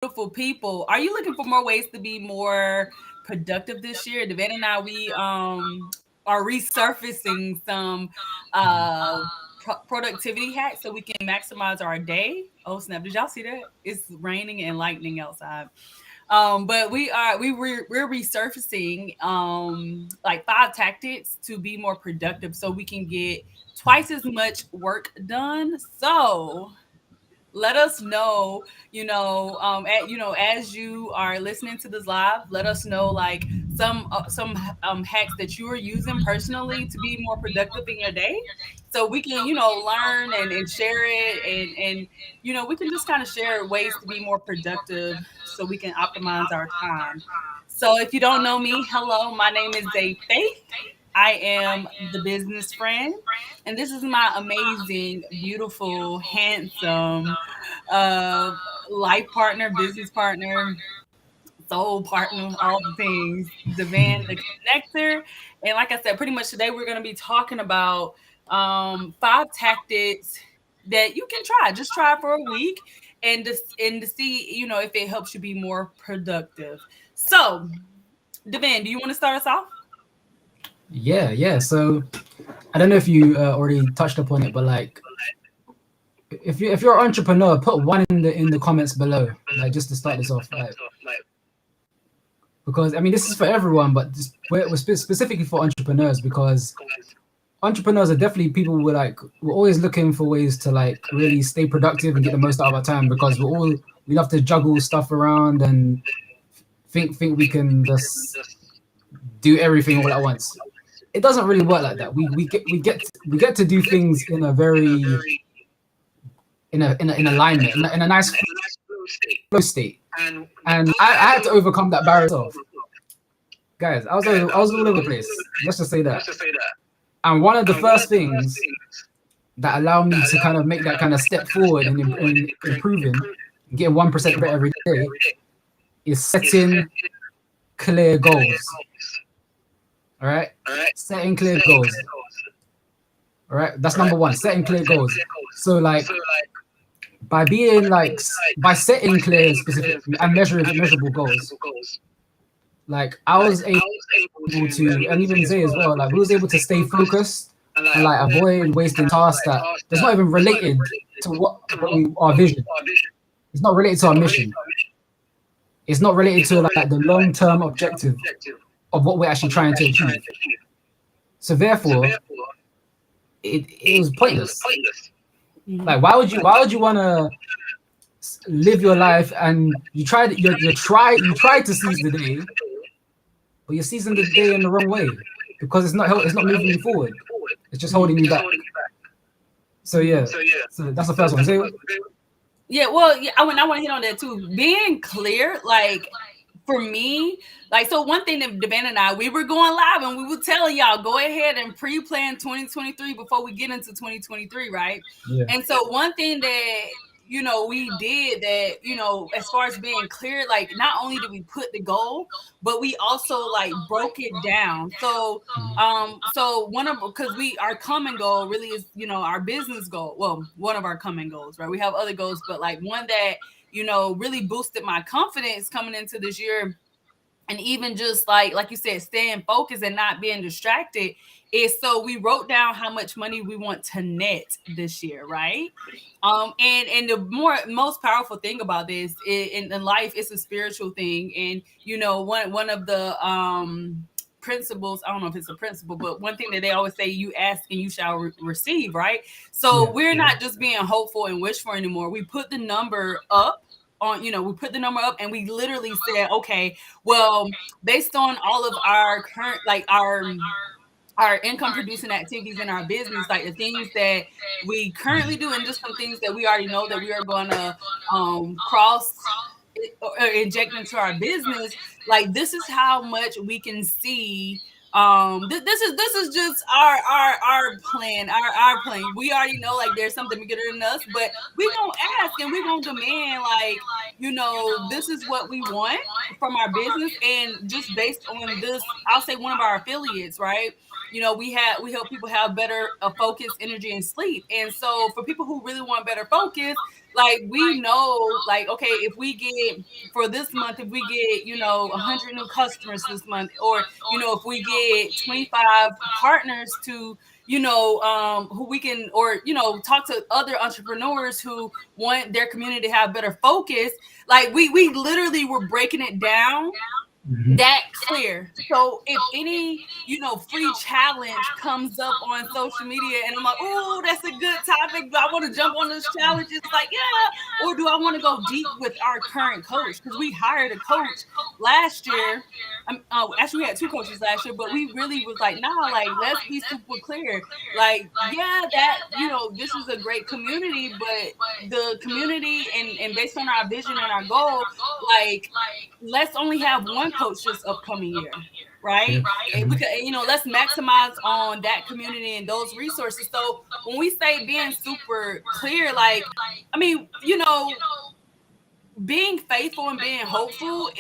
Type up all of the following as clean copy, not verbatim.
beautiful people. Are you looking for more ways to be more productive this year? Devan and I, we are resurfacing some uh productivity hacks so we can maximize our day. Oh snap! Did y'all see that? It's raining and lightning outside. But we're resurfacing like 5 tactics to be more productive so we can get twice as much work done. So let us know, as you are listening to this live, let us know like some hacks that you are using personally to be more productive in your day, so we can learn and share it, and we can just kind of share ways to be more productive so we can optimize our time. So if you don't know me, hello, my name is Zay Faith. I am the business friend, and this is my amazing, beautiful, handsome uh, life partner, business partner, soul partner, all the things, Devan the connector. And like I said, pretty much today we're going to be talking about 5 tactics that you can try. Just try for a week and to see, if it helps you be more productive. So, Devan, do you want to start us off? Yeah. So I don't know if you already touched upon it, but like, if you're an entrepreneur, put one in the comments below, like just to start this off, like because I mean this is for everyone, but specifically for entrepreneurs because entrepreneurs are definitely people who we're always looking for ways to like really stay productive and get the most out of our time because we love to juggle stuff around and think we can just do everything all at once. It doesn't really work like that. We get to do things in a very in alignment in a nice flow state, and I had to overcome that barrier myself, guys. I was all over the place. Let's just say that. And one of the first things that allowed me to kind of make that kind of step forward in improving, getting 1% better every day, is setting clear goals. All right, setting clear goals. All right, that's number one. Setting clear goals. So like by being by setting clear, specific and measurable goals, like I was able to, and even Zay as well, like we was able to stay focused and like avoid wasting tasks that that's not even related to our vision. It's not related to our mission. It's not related to like the long term objective of what we're actually trying to achieve. So therefore, it was pointless. Mhm. Like why would you want to live your life and you tried to seize the day, but you're seizing the day in the wrong way because it's not moving you forward. It's just holding you back. So yeah, so that's the first one. So Yeah, well, yeah, I want to hit on that too. Being clear, like for me, like so one thing that Devan and I, we were going live and we were telling y'all go ahead and pre-plan 2023 before we get into 2023, right? yeah, And so one thing that we did that, as far as being clear, like not only did we put the goal, but we also like broke it down. So so one of because we our common goal really is our business goal. Well, one of our common goals, right? We have other goals, but like one that really boosted my confidence coming into this year, and even just like you said, staying focused and not being distracted, is so we wrote down how much money we want to net this year, right? And the most powerful thing about this in life, it's a spiritual thing. And one of the principles, I don't know if it's a principle, but one thing that they always say, you ask and you shall receive, right? So yeah, we're not just being hopeful and wishful anymore. We put the number up on, we put the number up, and we literally said, okay, well, based on all of our current, like our income producing activities in our business, like the things that we currently do, and just some things that we already know that we are going to cross or inject into our business. Like this is how much we can see. This is just our plan, our plan. We already know like there's something bigger than us, but we gonna ask and we gonna demand, like, this is what we want from our business. And just based on this, I'll say one of our affiliates, right? We help people have better focus, energy, and sleep. And so for people who really want better focus, Like we know, like, okay, if we get for this month, if we get, 100 new customers this month, or, if we get 25 partners to, who we can, or, talk to other entrepreneurs who want their community to have better focus. Like we literally were breaking it down that clear. So if any, free challenge comes up on social media and I'm like, oh, that's a good topic, do I want to jump on this challenge? It's like, yeah. Or do I want to go deep with our current coach? Because we hired a coach last year. Actually, we had 2 coaches last year, but we really was like, nah, like, let's be super clear. Like, yeah, that, this is a great community, but the community and based on our vision and our goal, like, let's only have one coach this upcoming year, right? And we could, let's maximize on that community and those resources. So when we say being super clear, like, I mean, being faithful and being hopeful,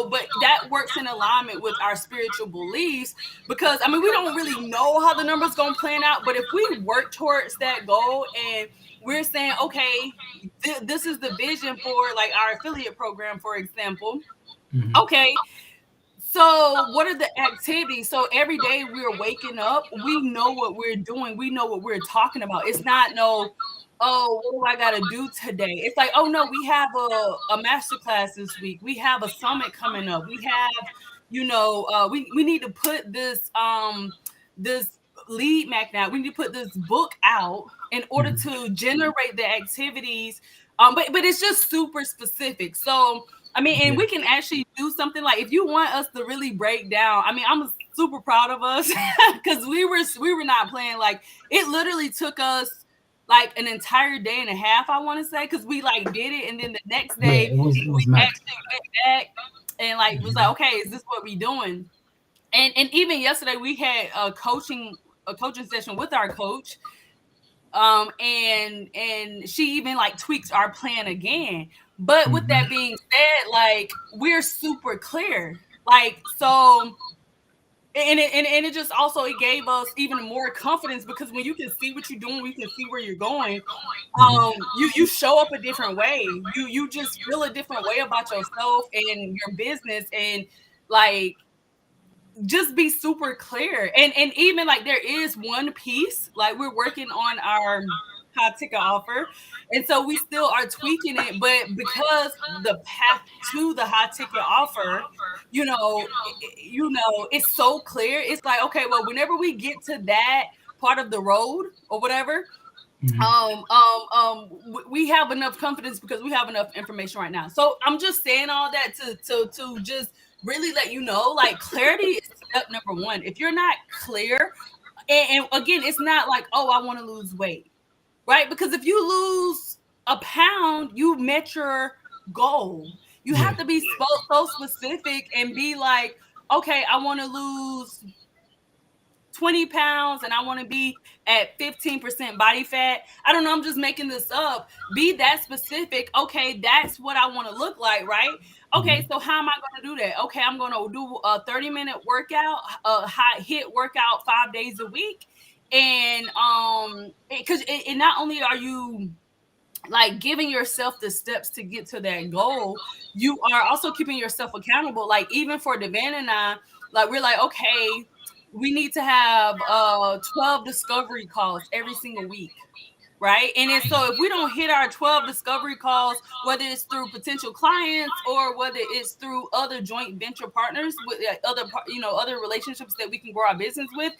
but that works in alignment with our spiritual beliefs, because I mean, we don't really know how the numbers gonna plan out, but if we work towards that goal and we're saying, okay, this is the vision for like our affiliate program, for example. Okay, so what are the activities? So every day we're waking up, we know what we're doing, we know what we're talking about. It's not no, oh, what do I gotta do today? It's like, oh no, we have a master class this week. We have a summit coming up. We have, we need to put this lead magnet. We need to put this book out in order to generate the activities. But it's just super specific. So I mean, and we can actually do something like, if you want us to really break down, I mean, I'm super proud of us because we were not playing. Like, it literally took us like an entire day and a half, I want to say, because we like did it, and then the next day it was we mad. actually went back and like was like, okay, is this what we doing? And even yesterday we had a coaching session with our coach, and she even like tweaks our plan again. But with that being said, like, we're super clear, like, so, and it just also, it gave us even more confidence, because when you can see what you're doing, you can see where you're going, you show up a different way, you just feel a different way about yourself and your business, and like, just be super clear. And even like, there is one piece, like, we're working on our high ticket offer, and so we still are tweaking it, but because the path to the high ticket offer, it's so clear. It's like, okay, well, whenever we get to that part of the road or whatever, we have enough confidence because we have enough information right now. So I'm just saying all that to just really let you know, like, clarity is step number 1. If you're not clear, and again, it's not like, oh, I want to lose weight, right? Because if you lose a pound, you met your goal. You have to be so specific and be like, okay, I want to lose 20 pounds and I want to be at 15% body fat. I don't know, I'm just making this up. Be that specific. Okay, that's what I want to look like, right? Okay, so how am I going to do that? Okay, I'm going to do a 30-minute workout, a high hit workout 5 days a week. And because it not only are you like giving yourself the steps to get to that goal, you are also keeping yourself accountable. Like, even for Devan and I, like, we're like, okay, we need to have 12 discovery calls every single week, right? And then, so if we don't hit our 12 discovery calls, whether it's through potential clients or whether it's through other joint venture partners with other relationships that we can grow our business with,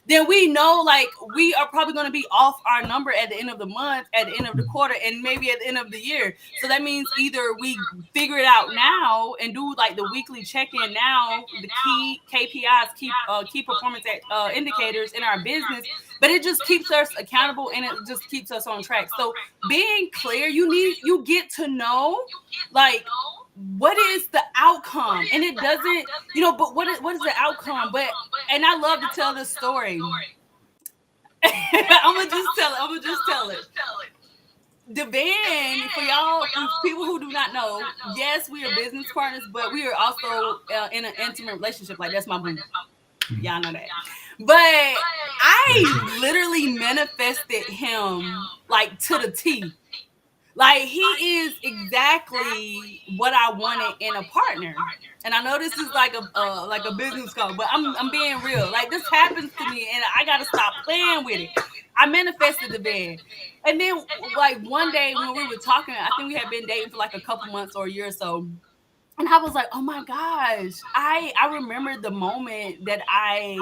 then we know, like, we are probably going to be off our number at the end of the month, at the end of the quarter, and maybe at the end of the year. So that means either we figure it out now and do like the weekly check-in now, the key KPIs, key performance indicators in our business, but it just keeps us accountable and it just keeps us on track. So being clear, you get to know, like, what is the outcome? And it doesn't, but what is the outcome? And I love to tell this story. I'm gonna just tell it. Devan, for y'all, people who do not know, yes, we are business partners, but we are also in an intimate relationship. Like, that's my boo. Y'all know that. But I literally manifested him, like, to the T. Like he is exactly what I wanted in a partner. And I know this is like a business call, but I'm being real. Like this happens to me, and I gotta stop playing with it. I manifested the man, and then like one day when we were talking, I think we had been dating for like a couple months or a year or so, and I was like, oh my gosh, I remember the moment that I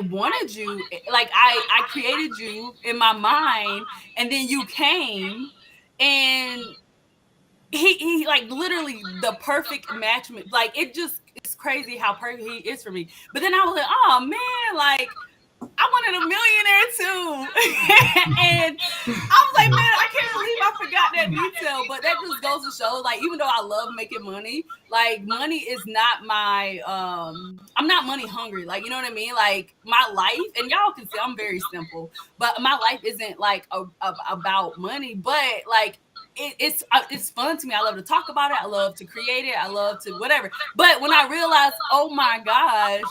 wanted you, like I created you in my mind, and then you came, and he like literally the perfect match. Like it just it's crazy how perfect he is for me. But then I was like, oh man, like I wanted a millionaire too. And I was like, man, I can't believe I forgot that detail. But that just goes to show, like, even though I love making money, like money is not my I'm not money hungry. Like, you know what I mean? Like my life, and y'all can see I'm very simple, but my life isn't like about money, but like it's fun to me. I love to talk about it. I love to create it. I love to whatever. But when I realized, oh my gosh,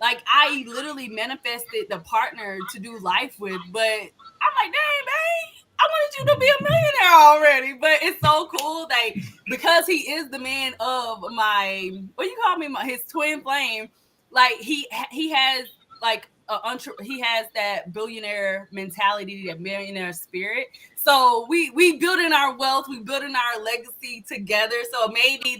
like I literally manifested the partner to do life with, but I'm like, dang, babe, I wanted you to be a millionaire already. But it's so cool that because he is the man of my, what you call me, his twin flame. Like he has like he has that billionaire mentality, that millionaire spirit. So we building our wealth, we building our legacy together. So maybe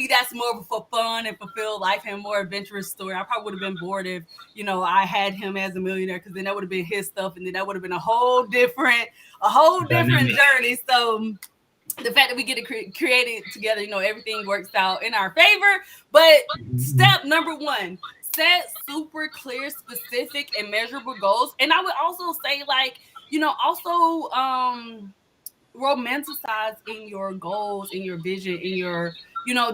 that's more for fun and fulfill life and more adventurous story. I probably would have been bored if I had him as a millionaire, because then that would have been his stuff, and then that would have been a whole different journey. So the fact that we get to create it together, everything works out in our favor. But step number 1, set super clear, specific, and measurable goals. And I would also say, like, also romanticize in your goals, in your vision, in your,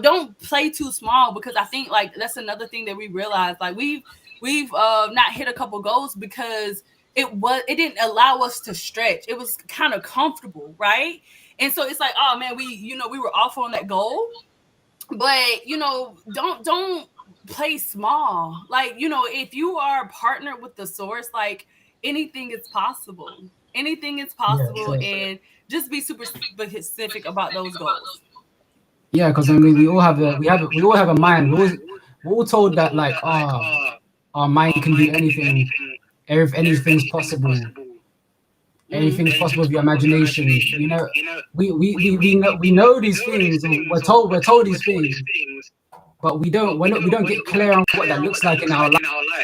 don't play too small, because I think like that's another thing that we realized. Like we've not hit a couple goals because it didn't allow us to stretch. It was kind of comfortable, right? And so it's like, oh man, we were off on that goal, but don't play small. Like, if you are partnered with the source, like anything is possible. Anything is possible, Yeah, sure. and just be super specific about those goals. Yeah, because I mean, we all have a mind. We're all told that like, our mind can do anything. Anything's possible. Anything's possible with your imagination. We know these things. And we're told these things, but we don't get clear on what that looks like in our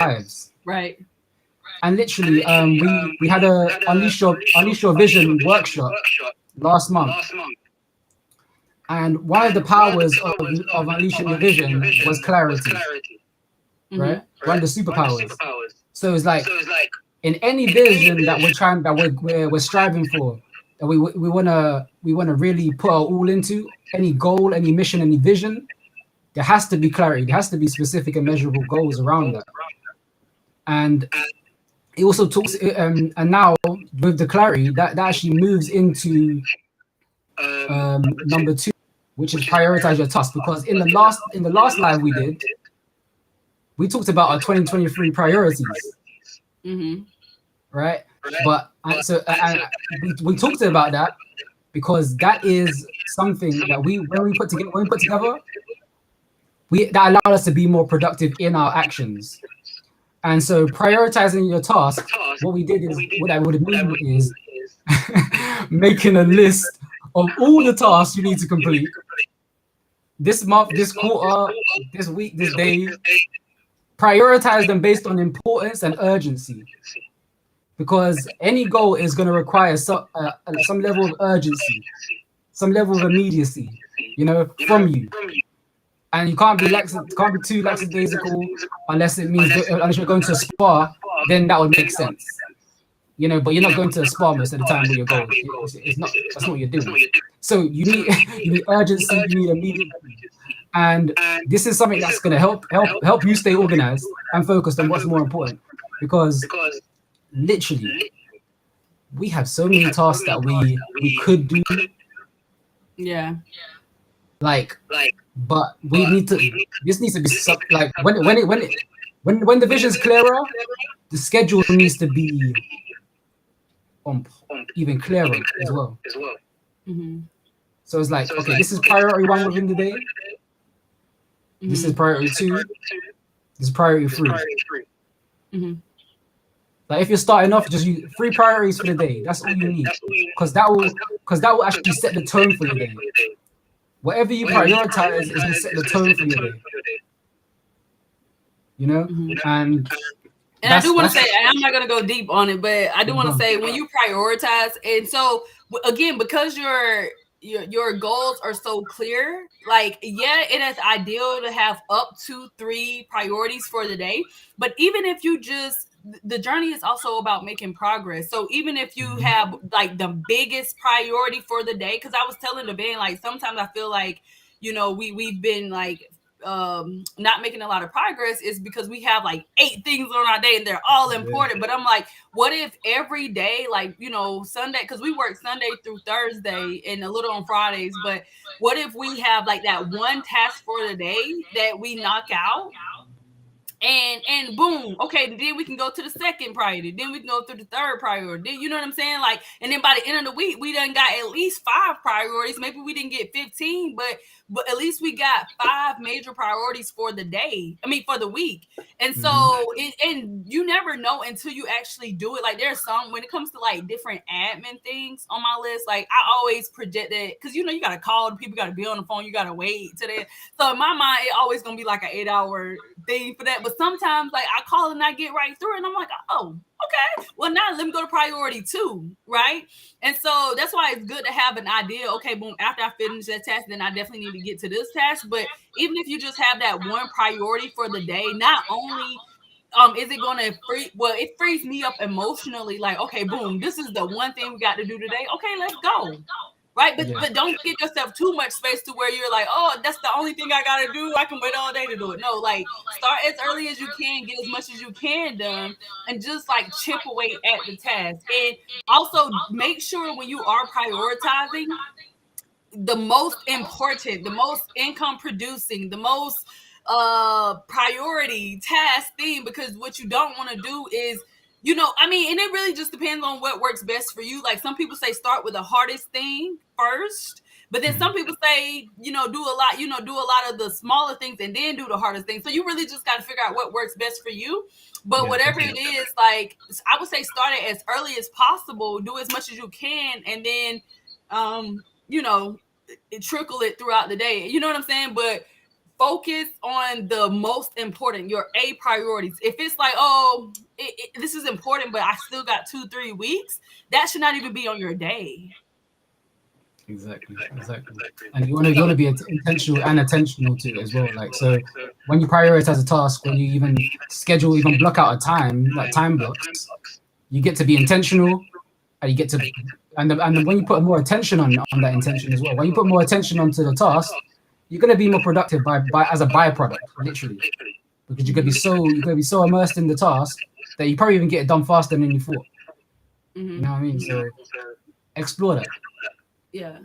lives. Right. And literally, we had a Unleash Your Vision workshop last month. And one of the powers of Unleashing Your Vision was clarity, right? One of the superpowers. So it's like, in any vision that we're striving for, that we wanna really put our all into, any goal, any mission, any vision, there has to be clarity. There has to be specific and measurable goals around that. And it also talks, and now with the clarity, that actually moves into number 2, which is prioritize your tasks. Because in the last live we did, we talked about our 2023 priorities, right? But we talked about that because that is something that when we put together, that allowed us to be more productive in our actions. And so prioritizing your task, what we did is, what I would mean is making a list of all the tasks you need to complete this month, this quarter, this week, this day. Prioritize them based on importance and urgency, because any goal is going to require some level of urgency, some level of immediacy, from you. And you can't be too lackadaisical unless you're going to a spa. Then that would make sense, But you're not going to a spa most of the time with your goals. It's not. That's not what you're doing. So you need urgency. You need immediate. And this is something that's going to help you stay organized and focused on what's more important. Because literally, we have so many tasks that we could do. Yeah. But we need to. This needs to be like when the vision's clearer, the schedule needs to be even clearer as well. Mm-hmm. So it's like, okay, this is priority 1 within the day. This is priority 2. This is priority 3. Mm-hmm. Like if you're starting off, just use 3 priorities for the day. That's all you need, because that will actually set the tone for your day. Whatever you prioritize is gonna set the tone for your day. You know, and I do want to say, and I'm not going to go deep on it, but I do want to say when you prioritize, and so again, because your goals are so clear, like, yeah, it is ideal to have up to 3 priorities for the day, but even if you just, the journey is also about making progress. So even if you have like the biggest priority for the day, because I was telling the band, like, sometimes I feel like, you know, we've been like not making a lot of progress is because we have like 8 things on our day and they're all important. But I'm like, what if every day, like, you know, Sunday, because we work Sunday through Thursday and a little on Fridays, but what if we have like that one task for the day that we knock out? And boom, okay, then we can go to the second priority, then we can go to the third priority, then, you know what I'm saying, like, and then by the end of the week we done got at least 5 priorities. Maybe we didn't get 15, but at least we got 5 major priorities for the day, I mean for the week. And so and you never know until you actually do it. Like, there's some, when it comes to like different admin things on my list, like I always project that, because you know you gotta call the people, you gotta be on the phone, you gotta wait to that. So in my mind, it always gonna be like an 8-hour thing for that. But sometimes, like, I call and I get right through it, and I'm like, oh, okay, well, now let me go to priority 2, right? And so that's why it's good to have an idea. Okay, boom, after I finish that task, then I definitely need to get to this task. But even if you just have that one priority for the day, not only is it going to it frees me up emotionally, like, okay, boom, this is the one thing we got to do today. Okay, let's go. Right, but don't give yourself too much space to where you're like, oh, that's the only thing I gotta do, I can wait all day to do it. No, like, start as early as you can, get as much as you can done, and just like chip away at the task. And also make sure when you are prioritizing, the most important, the most income producing, the most priority task thing, because what you don't want to do is, you know, I mean, and it really just depends on what works best for you. Like, some people say start with the hardest thing first, but then some people say, you know, do a lot of the smaller things and then do the hardest thing. So you really just got to figure out what works best for you. But whatever it is, like, I would say start it as early as possible, do as much as you can, and then you know, trickle it throughout the day. You know what I'm saying? But focus on the most important, your A priorities. If it's like, oh, this is important, but I still got 2-3 weeks, that should not even be on your day. Exactly. And you want to be intentional and attentional to it as well. Like, so when you prioritize a task, when you even schedule, even block out a time, like time blocks, you get to be intentional, and you get to, and when you put more attention on that intention as well, when you put more attention onto the task, you're going to be more productive by as a byproduct, literally, because you're going to be so immersed in the task that you probably even get it done faster than you thought. You know what I mean? So explore that. Yeah.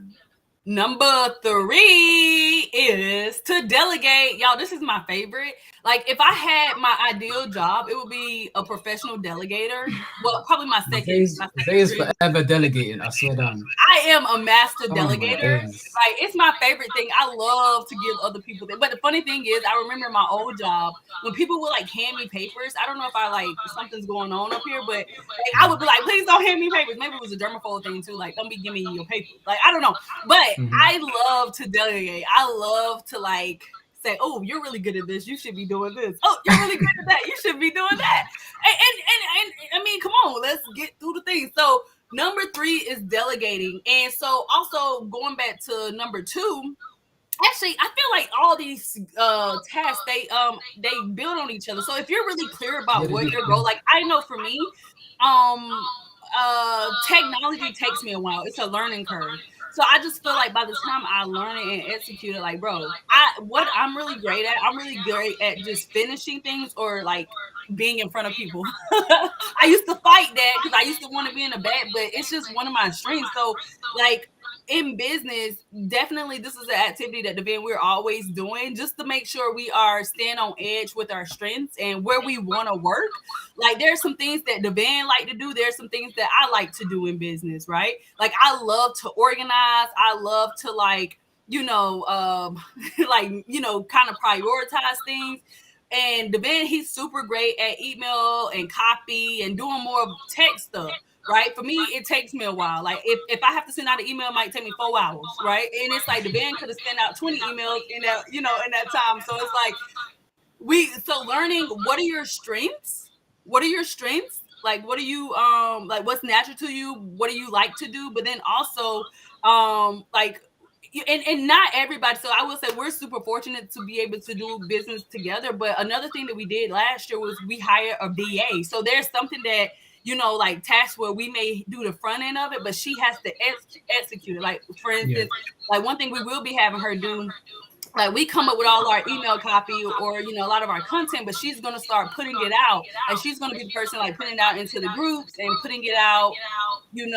Number 3 is to delegate. Y'all, this is my favorite. Like, if I had my ideal job, it would be a professional delegator. Well, probably my second. Zay is forever delegating. I swear down. I am a master delegator. Like, it's my favorite thing. I love to give other people things. But the funny thing is, I remember my old job when people would like hand me papers. I don't know if I like something's going on up here, but like, I would be like, please don't hand me papers. Maybe it was a germaphobe thing too. Like, don't be giving me your papers. Like, I don't know. But I love to delegate. I love to like say, oh, you're really good at this, you should be doing this. Oh, you're really good at that, you should be doing that. And I mean, come on, let's get through the things. So number 3 is delegating. And so also going back to number 2, actually, I feel like all these tasks, they build on each other. So if you're really clear about what your goal, like, I know for me, technology takes me a while. It's a learning curve. So I just feel like by the time I learn it and execute it, like, bro, what I'm really great at just finishing things or like being in front of people. I used to fight that because I used to want to be in the back, but it's just one of my strengths. So like, in business, definitely this is an activity that Devin we're always doing just to make sure we are staying on edge with our strengths and where we want to work. Like there's some things that Devin like to do. There's some things that I like to do in business, right? Like I love to organize. I love to kind of prioritize things. And Devin, he's super great at email and copy and doing more text stuff. Right. For me, it takes me a while. Like if I have to send out an email, it might take me 4 hours. Right. And it's like Devin could have sent out 20 emails in that time. So it's like learning what are your strengths? What are your strengths? Like what are you like what's natural to you? What do you like to do? But then also and not everybody. So I will say we're super fortunate to be able to do business together. But another thing that we did last year was we hired a VA. So there's something that like tasks where we may do the front end of it, but she has to execute it. Like for instance, like one thing we will be having her do, like we come up with all our email copy or a lot of our content, but she's going to start putting it out, and she's going to be the person like putting it out into the groups and putting it out in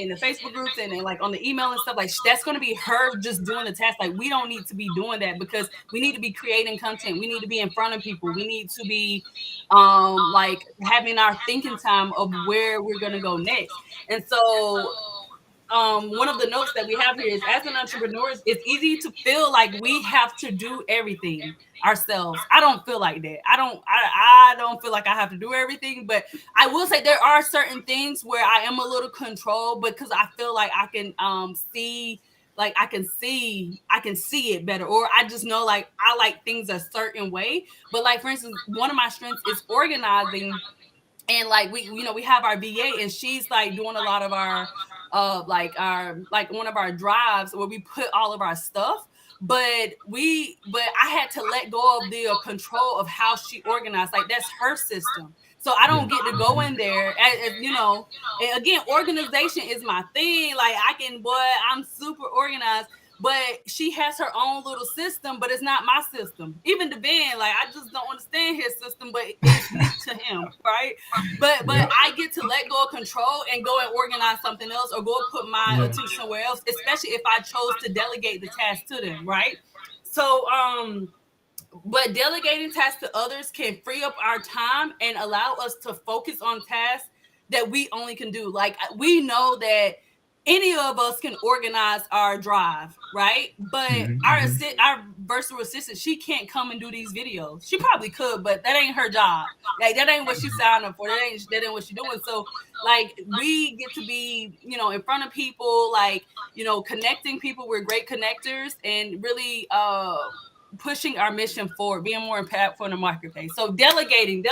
the Facebook groups and like on the email and stuff. Like that's going to be her just doing the task. Like we don't need to be doing that because we need to be creating content. We need to be in front of people. We need to be like having our thinking time of where we're going to go next. And so one of the notes that we have here is, as an entrepreneur, it's easy to feel like we have to do everything ourselves. I don't feel like that. I don't feel like I have to do everything, but I will say there are certain things where I am a little controlled because I feel like I can see it better, or I just know like I like things a certain way. But like for instance, one of my strengths is organizing, and like we have our VA, and she's like doing a lot of our one of our drives where we put all of our stuff. But I had to let go of the control of how she organized. Like that's her system. So I don't get to go in there and again, organization is my thing. Like I'm super organized, but she has her own little system, but it's not my system. Even Devin, like I just don't understand his system, but it's new to him, right? But I get to let go of control and go and organize something else, or go and put my attention somewhere else, especially if I chose to delegate the task to them, right? So but delegating tasks to others can free up our time and allow us to focus on tasks that we only can do. Like we know that any of us can organize our drive, right? But our virtual assistant, she can't come and do these videos. She probably could, but that ain't her job. Like that ain't what she signed up for. That ain't what she's doing. So like we get to be, in front of people, like, connecting people. We're great connectors and really pushing our mission forward, being more impactful in the marketplace. So delegating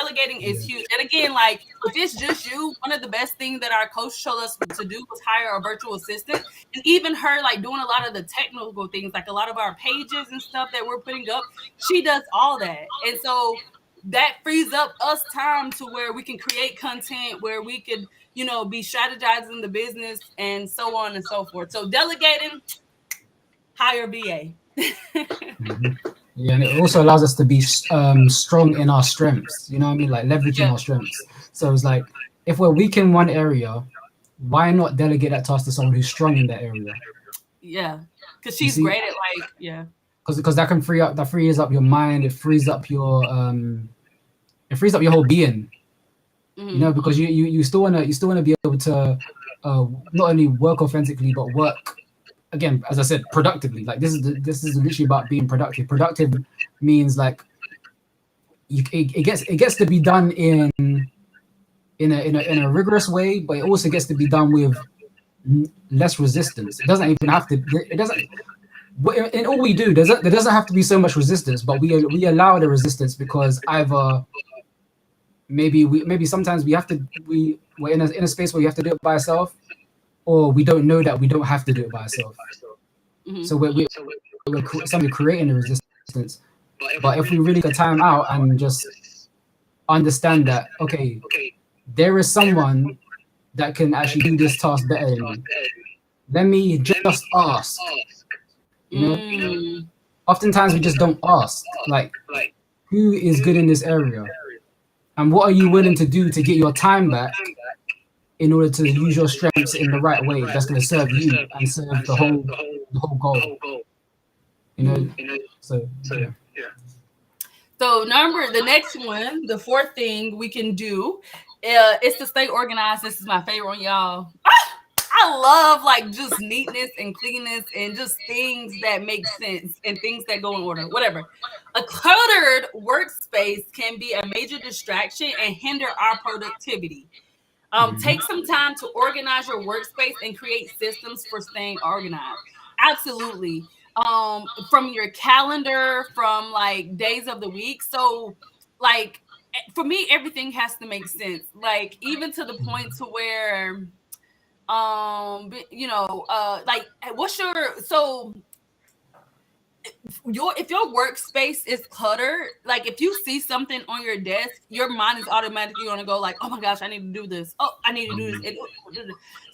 is huge. And again, like if it's just you, one of the best things that our coach showed us to do was hire a virtual assistant. And even her, like doing a lot of the technical things, like a lot of our pages and stuff that we're putting up, she does all that. And so that frees up us time to where we can create content, where we could, be strategizing the business and so on and so forth. So delegating, hire VA. Yeah, and it also allows us to be strong in our strengths. You know what I mean? Like leveraging our strengths. So it's like if we're weak in one area, why not delegate that task to someone who's strong in that area? Yeah, because she's great at Because that can frees up your mind. It frees up your whole being. Mm-hmm. Because you still wanna be able to not only work authentically but work, again, as I said, productively. Like this is literally about being productive. Productive means like it gets to be done in a rigorous way, but it also gets to be done with less resistance. It doesn't even have to. It doesn't. In all we do, there doesn't have to be so much resistance, but we allow the resistance because either maybe sometimes we're in a space where you have to do it by yourself, or we don't know that we don't have to do it by ourselves. Mm-hmm. So we're creating the resistance. But if we really get time out and just understand that, okay, there is someone that can actually do this task better than me. Let me just ask. Oftentimes we just don't ask. Like, who is good in this area? And what are you willing to do to get your time back in order to use your strengths in the right way. That's going to serve you and serve the whole goal. You know, so yeah. So the next one, the fourth thing we can do is to stay organized. This is my favorite one, y'all. I love like just neatness and cleanness and just things that make sense and things that go in order, whatever. A cluttered workspace can be a major distraction and hinder our productivity. Take some time to organize your workspace and create systems for staying organized. Absolutely. From your calendar, from like days of the week. So like for me, everything has to make sense. Like even to the point to where like what's your so if your workspace is cluttered, like if you see something on your desk, your mind is automatically going to go like, oh my gosh, I need to do this. Oh, I need to do this.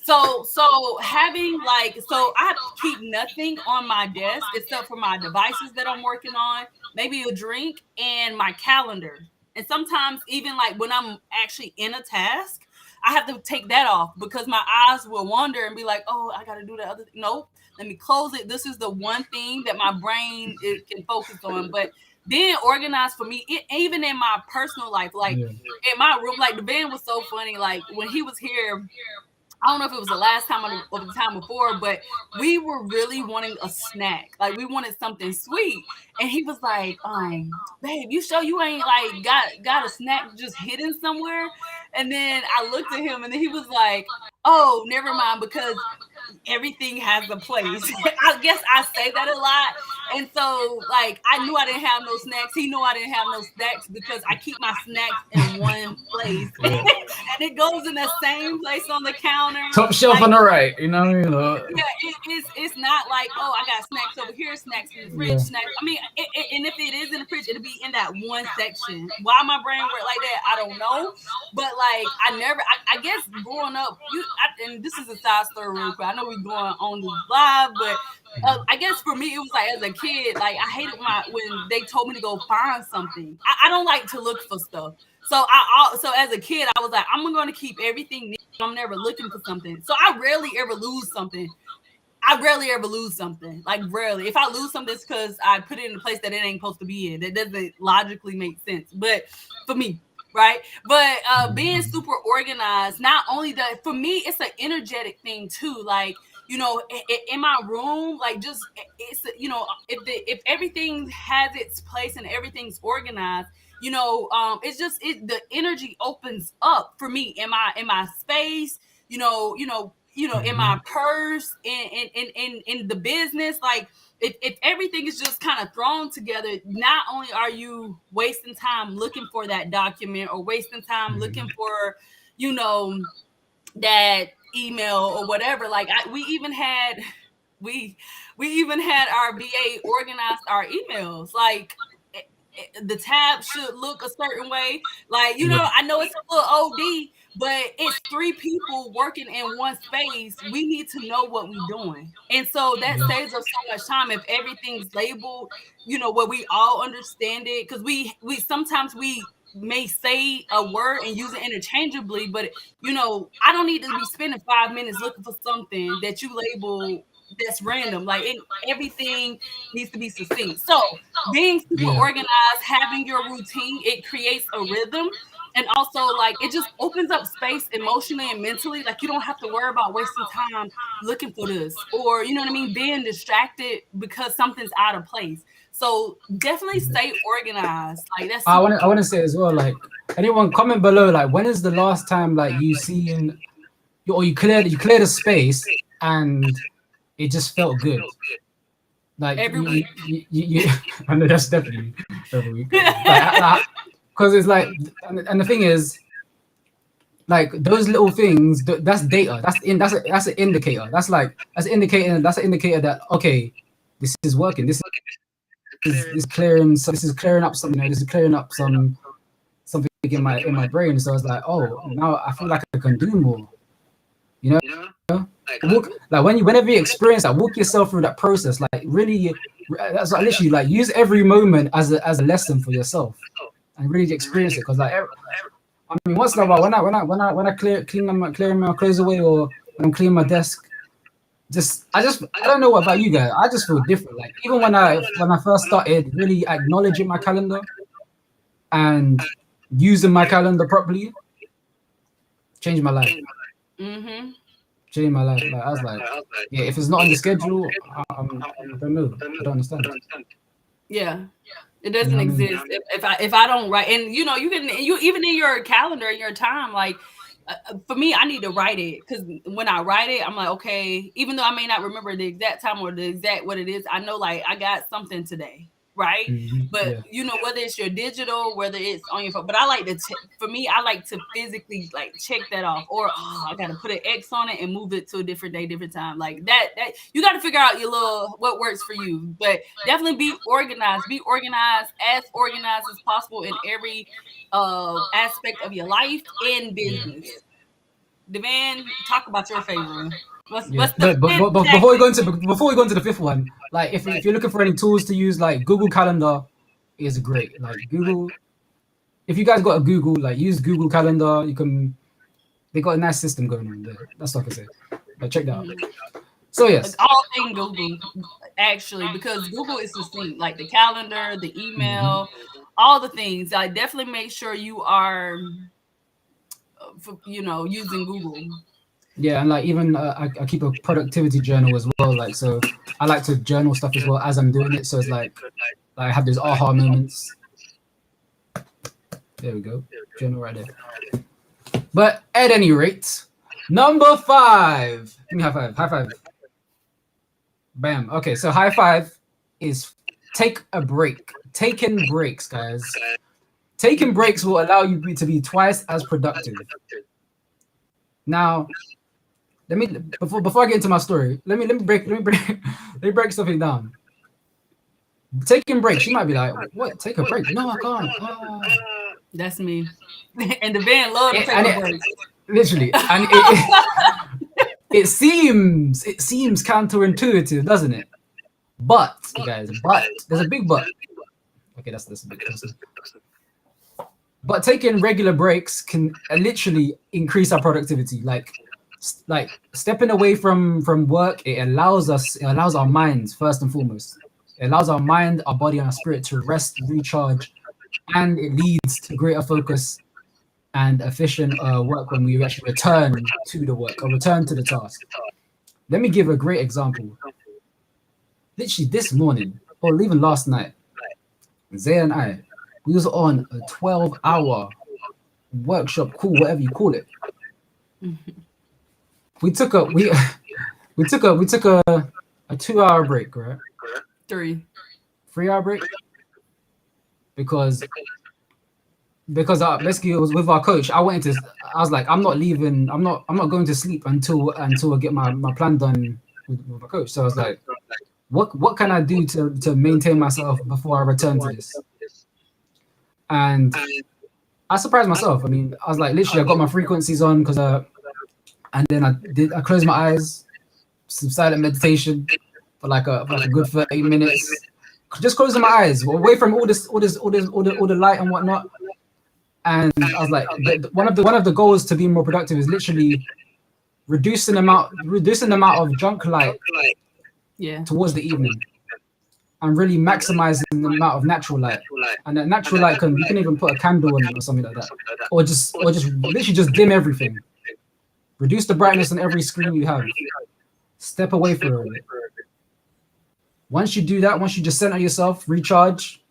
So having like, so I keep nothing on my desk except for my devices that I'm working on, maybe a drink and my calendar. And sometimes even like when I'm actually in a task, I have to take that off because my eyes will wander and be like, oh, I got to do that other thing. Nope. Let me close it. This is the one thing that my brain can focus on. But being organized for me, even in my personal life, like in my room, like the band was so funny. Like when he was here, I don't know if it was the last time or the time before, but we were really wanting a snack. Like we wanted something sweet. And he was like, babe, you sure you ain't like got a snack just hidden somewhere? And then I looked at him and then he was like, oh, never mind, because everything has a place. I guess I say that a lot. And so like I knew I didn't have no snacks. He knew I didn't have no snacks because I keep my snacks in one place. And it goes in the same place on the counter. Top shelf like, on the right, you know. Yeah, it's not like, oh, I got snacks over here, snacks in the fridge, snacks. I mean, and if it is in the fridge, it'll be in that one section. Why my brain work like that, I don't know. But like I guess growing up, and this is a side story real quick. I know we're going on the live, but I guess for me it was like as a kid, like I hated when they told me to go find something. I don't like to look for stuff. So so as a kid, I was like, I'm going to keep everything neat. I'm never looking for something. So I rarely ever lose something. Like rarely. If I lose something, it's because I put it in a place that it ain't supposed to be in. That doesn't logically make sense. But for me, right? But being super organized, not only that, for me, it's an energetic thing too. Like, you know, in my room, like just it's, you know, if everything has its place and everything's organized, you know, it's just the energy opens up for me in my space, you know, in my purse, in the business. Like if everything is just kind of thrown together, not only are you wasting time looking for that document or wasting time looking for, you know, that email or whatever. Like we even had our VA organized our emails. Like the tab should look a certain way. Like, you know, I know it's a little OD, but it's 3 people working in one space. We need to know what we're doing. And so that saves us so much time if everything's labeled, you know, where we all understand it. Because we sometimes we may say a word and use it interchangeably, but you know, I don't need to be spending 5 minutes looking for something that you label that's random. Like everything needs to be succinct. So being super organized, having your routine, it creates a rhythm. And also, like, it just opens up space emotionally and mentally. Like, you don't have to worry about wasting time looking for this, or, you know what I mean, being distracted because something's out of place. So definitely stay organized. Like, that's I want to say as well, like, anyone comment below, like, when is the last time like you seen or you cleared a space and it just felt good? Like every week. You I know that's definitely every week. Because it's like, and the thing is, like those little things, that's data. That's an indicator. That's an indicator that okay, this is working. This is clearing. So this is clearing up something. This is clearing up something in my brain. So I was like, oh, now I feel like I can do more. You know, whenever you experience that, walk yourself through that process. Like really, that's like literally like use every moment as a lesson for yourself. And really experience it, because like I mean, once in a while, when I clearing my clothes away, or when I'm cleaning my desk, I don't know what about you guys. I just feel different. Like even when I first started really acknowledging my calendar and using my calendar properly, changed my life. Mm-hmm. Changed my life. Like I was like, yeah, if it's not on the schedule, I don't know. I don't understand. Yeah. It You know doesn't what I mean? exist if I don't write, and you know, you even in your calendar, in your time, like for me, I need to write it, because when I write it, I'm like, okay, even though I may not remember the exact time or the exact what it is, I know like I got something today, right? Mm-hmm. But Yeah. you know, whether it's your digital, whether it's on your phone, but I like to for me, I like to physically like check that off, or I got to put an X on it and move it to a different day, different time, like that you got to figure out your little what works for you. But definitely be organized, as organized as possible in every aspect of your life and business. Devan, talk about your favorite. Yeah, What's the but, fifth before we go into the fifth one, like if you're looking for any tools to use, like Google Calendar is great. Like Google, if you guys got a Google, like use Google Calendar. They got a nice system going on there. That's all I can say. But check that out. So yes, all thing Google, actually, because Google is succinct, like the calendar, the email, all the things. I definitely make sure you are, using Google. yeah, and like even I keep a productivity journal as well. Like so, I like to journal stuff as well as I'm doing it. So it's like I have those aha moments. There we go, journal right there. But at any rate, number 5. Give me high five. High five. Bam. Okay, so high five is take a break. Taking breaks, guys. Taking breaks will allow you to be twice as productive. Now, let me before I get into my story, let me break something down. Taking breaks, you might be like, what? Take a break? No, I can't. That's me. And the band love to take a break. Literally, and it seems counterintuitive, doesn't it? But guys, there's a big but. Okay, that's a big person. But taking regular breaks can literally increase our productivity. Like stepping away from work, it allows our minds first and foremost. It allows our mind, our body, and our spirit to rest, recharge, and it leads to greater focus and efficient work when we actually return to the work or return to the task. Let me give a great example. Literally this morning, or even last night, Zay and I, we was on a 12-hour workshop, call, whatever you call it. We took a 2-hour break, right? 3-hour break, because basically it was with our coach. I was like, I'm not leaving. I'm not going to sleep until I get my plan done with my coach. So I was like, what can I do to maintain myself before I return to this? And I surprised myself. I mean, I was like, literally, I got my frequencies on and then I closed my eyes, some silent meditation for like a good 30 minutes, just closing my eyes, away from all the light and whatnot. And I was like, one of the goals to be more productive is literally reducing the amount of junk light towards the evening, and really maximizing the amount of natural light. And that natural light you can even put a candle on it or something like that, or just literally just dim everything. Reduce the brightness on every screen you have. Step away for it. Once you do that, once you just center yourself, recharge,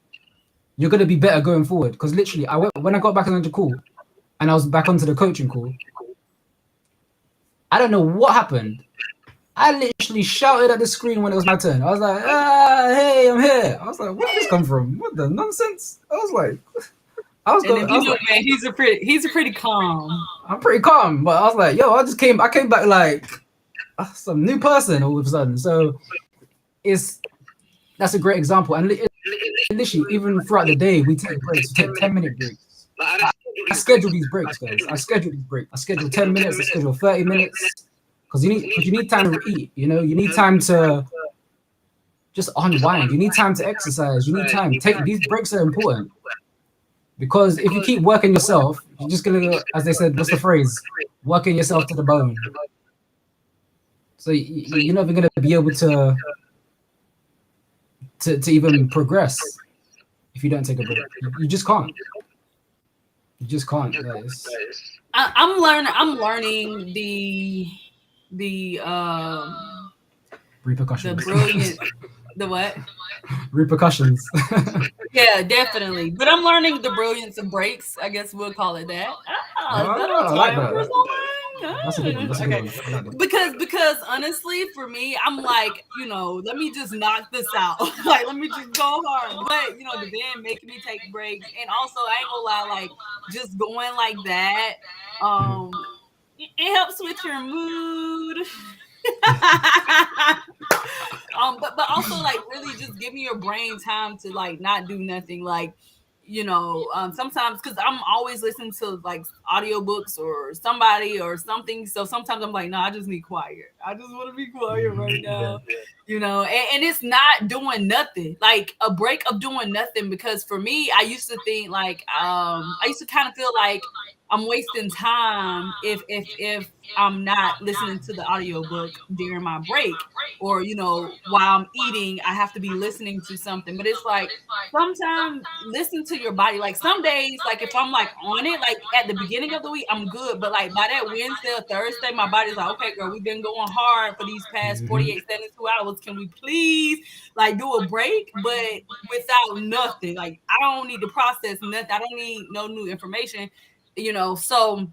you're gonna be better going forward. Because literally, when I got back onto the call, and I was back onto the coaching call, I don't know what happened. I literally shouted at the screen when it was my turn. I was like, hey, I'm here. I was like, where did this come from? What the nonsense? I was like, man, he's a pretty calm. I'm pretty calm, but I was like, yo, I came back like some new person all of a sudden. So that's a great example. And literally, even throughout the day, we take breaks. We take 10-minute breaks. I schedule these breaks, guys. I schedule 10 minutes. I schedule 30 minutes. Because you need time to eat, you need time to just unwind. You need time to exercise. You need time. These breaks are important, because if you keep working yourself, You're just gonna, as they said, what's the phrase? Working yourself to the bone. So you're never gonna be able to even progress if you don't take a break. You just can't. You just can't. I'm learning the repercussions. The brilliant. The what? Repercussions. Yeah, definitely. But I'm learning the brilliance of breaks. I guess we'll call it that. I like that. That's a good one. That's a good one. I like that. Because honestly, for me, I'm like, let me just knock this out. Like, let me just go hard. But the band making me take breaks, and also I ain't gonna lie, like just going like that, it helps with your mood. But also like really just give me your brain time to like not do nothing, like sometimes because I'm always listening to like audiobooks or somebody or something, so sometimes I'm like, no, I just need quiet. I just want to be quiet right now. And it's not doing nothing, like a break of doing nothing, because for me, I used to think like I used to kind of feel like I'm wasting time if I'm not listening to the audiobook during my break, or while I'm eating I have to be listening to something. But it's like sometimes listen to your body. Like some days, like if I'm like on it, like at the beginning of the week, I'm good. But like by that Wednesday or Thursday, my body's like, okay, girl, we've been going hard for these past 48, 72 hours. Can we please like do a break, but without nothing? Like I don't need to process nothing. I don't need no new information, so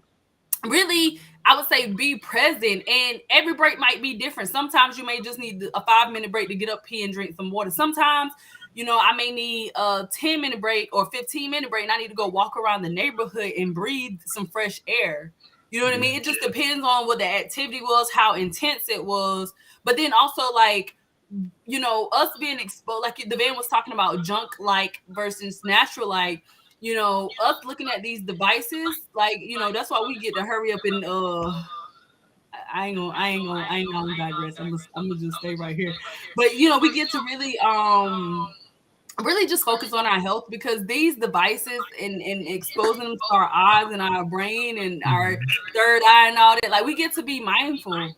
really I would say be present, and every break might be different. Sometimes you may just need a 5-minute break to get up, pee, and drink some water. Sometimes I may need a 10-minute break or 15-minute break, and I need to go walk around the neighborhood and breathe some fresh air. You know what I mean? It just depends on what the activity was, how intense it was. But then also like us being exposed, like the van was talking about junk like versus natural like. Us looking at these devices, like, that's why we get to hurry up and I ain't gonna digress. I'm gonna just stay right here. But we get to really just focus on our health, because these devices and exposing them to our eyes and our brain and our third eye and all that, like we get to be mindful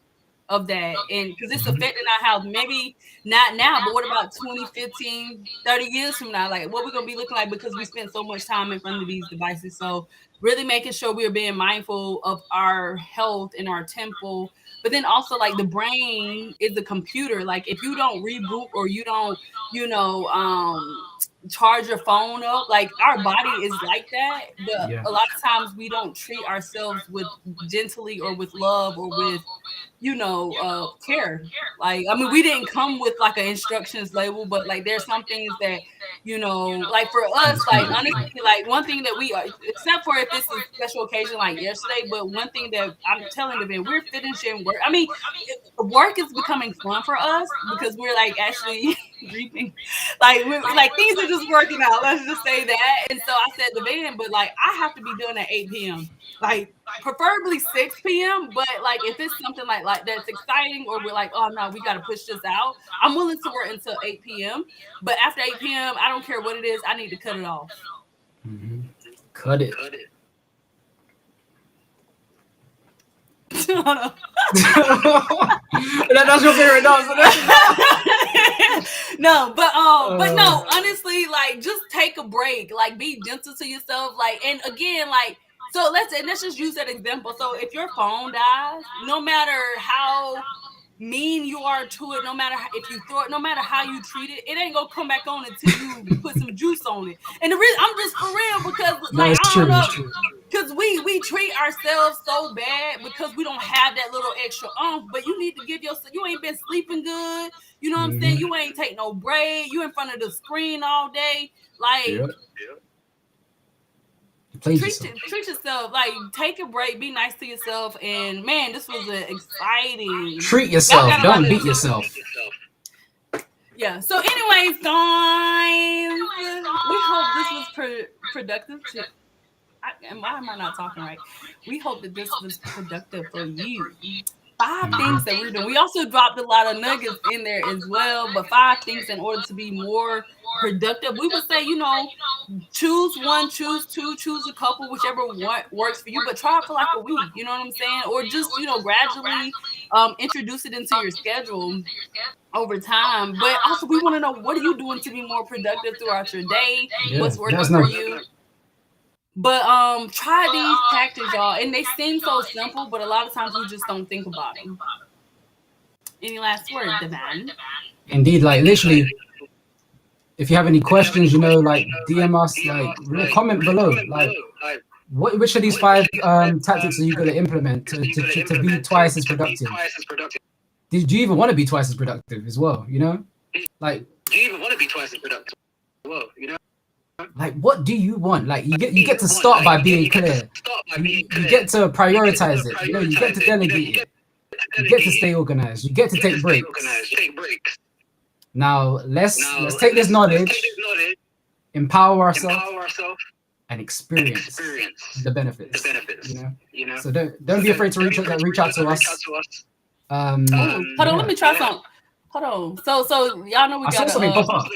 of that, and because it's affecting our health. Maybe not now, but what about 20, 15, 30 years from now? Like what we're gonna be looking like because we spent so much time in front of these devices. So really making sure we are being mindful of our health and our temple. But then also like the brain is a computer. Like if you don't reboot or you don't charge your phone up, like our body is like that. But a lot of times we don't treat ourselves with gently or with love or with care. Like I mean, we didn't come with like an instructions label, but like there's some things that like for us, like honestly, like one thing that we are, except for if it's a special occasion like yesterday, but one thing that I'm telling them, we're finishing work. I mean, work is becoming fun for us because we're like actually reaping, like things are just working out, let's just say that. And so I said the van, but like I have to be done at 8 p.m. like preferably 6 p.m. But like if it's something like that's exciting, or we're like, oh no, we got to push this out, I'm willing to work until 8 p.m. But after 8 p.m., I don't care what it is, I need to cut it off. Cut it. That's your favorite dance. No, but no, honestly, like just take a break, like be gentle to yourself, like, and again, like, so let's just use that example. So if your phone dies, no matter how mean you are to it, no matter if you throw it, no matter how you treat it, it ain't gonna come back on until you put some juice on it. And the reason, I'm just for real, because like I don't know, because we treat ourselves so bad because we don't have that little extra but you need to give yourself, you ain't been sleeping good, you know what I'm saying, you ain't take no break, you in front of the screen all day, like treat yourself, like take a break, be nice to yourself. And man, this was an exciting, treat yourself, don't beat yourself. Yeah, so anyways, guys, we hope this was productive why am I not talking right? We hope that this was productive for you. 5 things that we're doing. We also dropped a lot of nuggets in there as well, but 5 things in order to be more productive. We would say, choose one, choose two, choose a couple, whichever one works for you, but try it for like a week, you know what I'm saying? Or just, gradually introduce it into your schedule over time. But also we want to know, what are you doing to be more productive throughout your day? Yeah, What's working that's for not. you? But try these tactics, y'all, and they seem so simple, but a lot of times we just don't think about them. Any last word, Devon? Indeed, like literally, if you have any questions, like DM us, like comment below, like which of these 5 tactics are you going to implement to be twice as productive? Did you even want to be twice as productive as well? Like, do you even want to be twice as productive as well? Like, what do you want? Like, you get to start by being clear. You get to prioritize it. You get to delegate it. You get to stay organized. You get to take breaks. Now let's take this knowledge, empower ourselves, and experience the benefits. So don't be afraid to reach out to us. Hold on, let me try something. Hold on. So y'all know we got something pop up.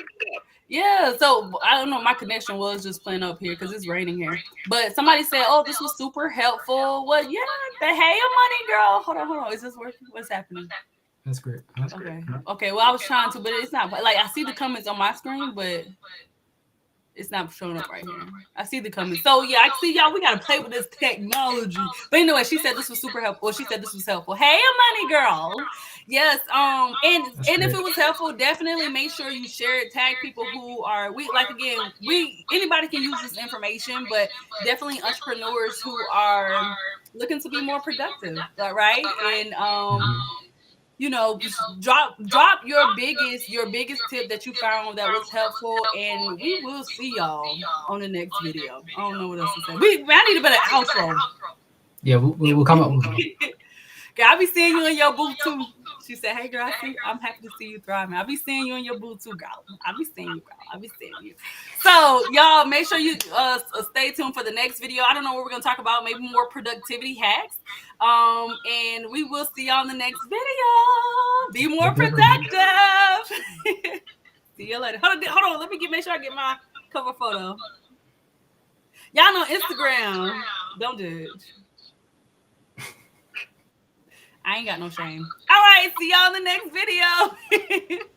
Yeah, so I don't know, my connection was just playing up here because it's raining here. But somebody said, "Oh, this was super helpful." Well, yeah, the hey, money girl. Hold on. Is this working? What's happening? That's great. Okay. Well, I was trying to, but it's not. Like, I see the comments on my screen, but it's not showing up right here. I see the comments. So yeah, I see y'all. We gotta play with this technology. But anyway, she said this was super helpful. Well, she said this was helpful. Hey, money girl. Yes. And if it was helpful, definitely make sure you share it. Tag people who are anybody can use this information, but definitely entrepreneurs who are looking to be more productive, right? And drop your biggest tip that you found that was helpful, and we will see y'all on the next video. I don't know what else to say. I need a better outro. Yeah, we'll come up with it. Girl, I'll be seeing you in your booth too. She said, "Hey girl, I'm happy to see you thriving. I'll be seeing you in your booth too, girl. I'll be seeing you. So y'all, make sure you stay tuned for the next video. I don't know what we're gonna talk about. Maybe more productivity hacks. And we will see y'all in the next video. Be more productive. See you later. Hold on. Let me make sure I get my cover photo. Y'all know Instagram. Don't judge. I ain't got no shame. All right, see y'all in the next video.